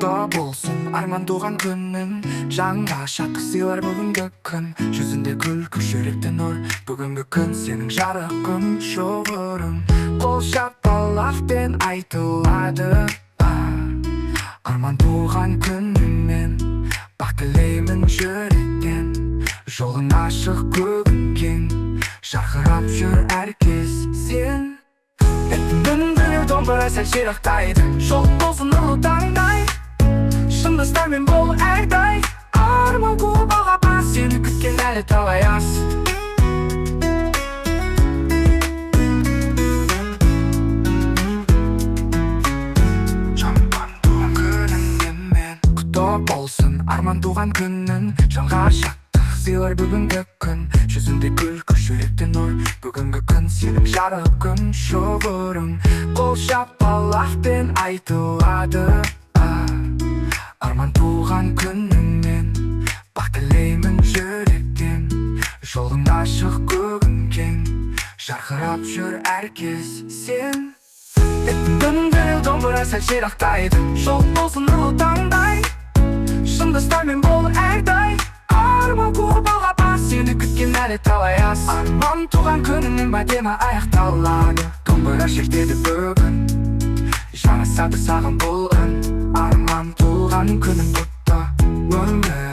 құттықтап болсын Арман туған күнің, жаңа шаттық сыйлар бүгінгі күн. Жүзінде күлкі, жүректен нұр, бүгінгі күн сенің жарқын шоғырың. Қол шапалақпен айтылады Арман туған күніңмен, бақ тілеймін жүректен. Жолың ашық, күлкің, жарқырап жүр әркез сен. Бүгінгі домбыра сәл ширақтайды, жолың болсын нұрлы таңдай. Шындастармен бол әрдай, арман көп алға сені күткен әлі талай ас. Болсын Арман туған күнің, жанға шаттық сыйлар бүгінгі күн. Жүзінде күлкі, жүректен нұр, бүгінгі күн сенің жарқын шоғырың. Қол шапалақпен айтылады Арман туған күніңмен, бақ тілеймін жүректен. Жолың ашық, күнкең, жарқырап жүр әркез сен. Бүгінгі домбыра сәл ширақтайды, жолың болсын нұрлы таңдай. Шындастармен бол әрдай, арман көп алға сені күткен әлі талай ас. Арман туған күніңнің бәдемі аяқталады, домбыра шертеді бүгін, жарасады саған бұл үн. Арман туған күнің құтты өмір.